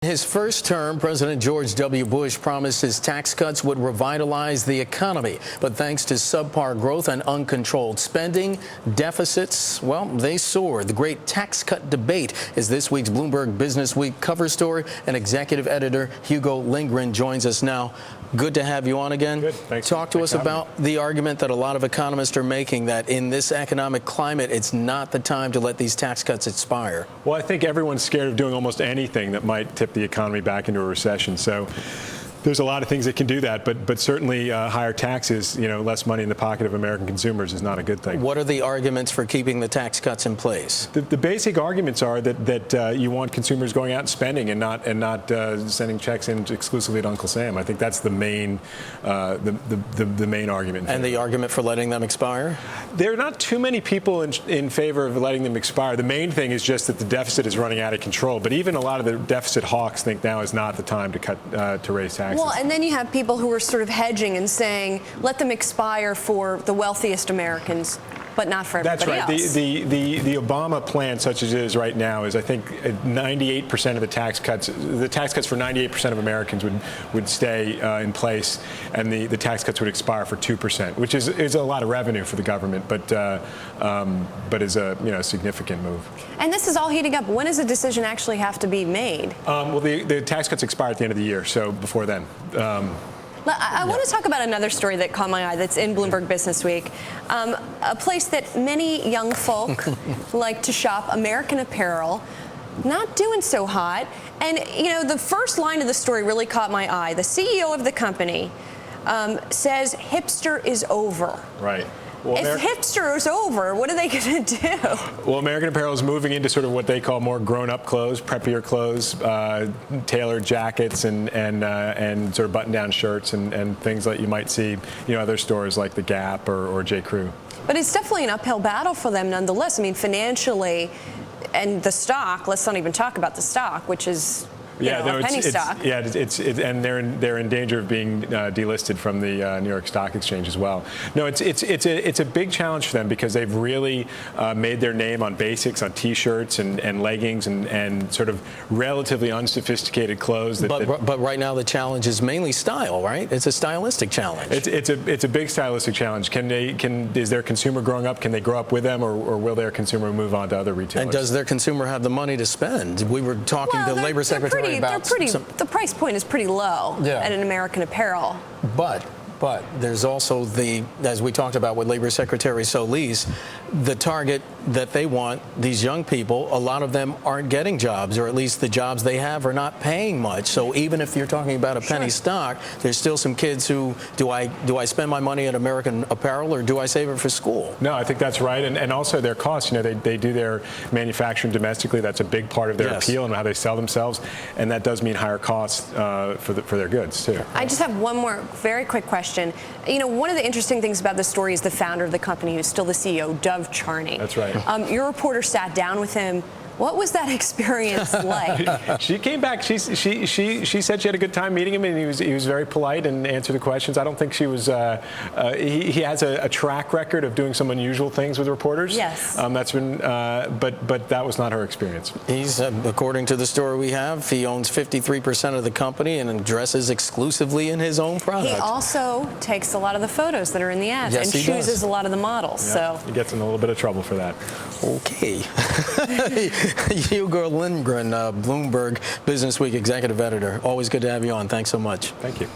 his first term, President George W. Bush promised his tax cuts would revitalize the economy. But thanks to subpar growth and uncontrolled spending, deficits, well, they soared. The great tax cut debate is this week's Bloomberg Businessweek cover story, and executive editor Hugo Lindgren joins us now. Good to have you on again. Good. Thanks. Talk to us about the argument that a lot of economists are making that in this economic climate, it's not the time to let these tax cuts expire. Well, I think everyone's scared of doing almost anything that might tip the economy back into a recession. So there's a lot of things that can do that, but certainly higher taxes, less money in the pocket of American consumers is not a good thing. What are the arguments for keeping the tax cuts in place? The basic arguments are that you want consumers going out and spending and not sending checks in exclusively to Uncle Sam. I think that's the main the main argument. And the argument for letting them expire? There are not too many people in favor of letting them expire. The main thing is just that the deficit is running out of control. But even a lot of the deficit hawks think now is not the time to raise taxes. Well, and then you have people who are sort of hedging and saying, let them expire for the wealthiest Americans, but not for everybody else. That's right. The Obama plan, such as it is right now, is I think 98% of the tax cuts for 98% of Americans would stay in place, and the tax cuts would expire for 2%, which is a lot of revenue for the government, but is a significant move. And this is all heating up. When does a decision actually have to be made? Well, the tax cuts expire at the end of the year, so before then. I want to talk about another story that caught my eye that's in Bloomberg Businessweek, a place that many young folk like to shop, American Apparel, not doing so hot. And, the first line of the story really caught my eye. The CEO of the company says hipster is over. Right. Well, if hipster is over, what are they going to do? Well, American Apparel is moving into sort of what they call more grown-up clothes, preppier clothes, tailored jackets, and sort of button-down shirts and things that you might see, other stores like the Gap or J. Crew. But it's definitely an uphill battle for them, nonetheless. I mean, financially, and the stock. Let's not even talk about the stock, which is. A penny stock. And they're in danger of being delisted from the New York Stock Exchange as well. No, it's a big challenge for them because they've really made their name on basics, on T-shirts and leggings and sort of relatively unsophisticated clothes. But right now the challenge is mainly style, right? It's a stylistic challenge. It's a big stylistic challenge. Is their consumer growing up? Can they grow up with them, or will their consumer move on to other retailers? And does their consumer have the money to spend? We were talking to the Labor Secretary. The price point is pretty low at an American Apparel. But there's also as we talked about with Labor Secretary Solis, the target that they want, these young people, a lot of them aren't getting jobs, or at least the jobs they have are not paying much. So even if you're talking about a penny stock, there's still some kids who, do I spend my money at American Apparel or do I save it for school? No, I think that's right. And also their costs, they do their manufacturing domestically. That's a big part of their appeal and how they sell themselves. And that does mean higher costs for their goods, too. I just have one more very quick question. One of the interesting things about this story is the founder of the company, who's still the CEO, Dov Charney. That's right. Your reporter sat down with him. What was that experience like? She came back. She said she had a good time meeting him, and he was very polite and answered the questions. I don't think she was. He has a track record of doing some unusual things with reporters. Yes. That's been. But that was not her experience. He's, according to the story we have, he owns 53% of the company and dresses exclusively in his own product. He also takes a lot of the photos that are in the ads and chooses a lot a lot of the models. Yeah, so he gets in a little bit of trouble for that. Okay. Hugo Lindgren, Bloomberg Businessweek executive editor. Always good to have you on. Thanks so much. Thank you.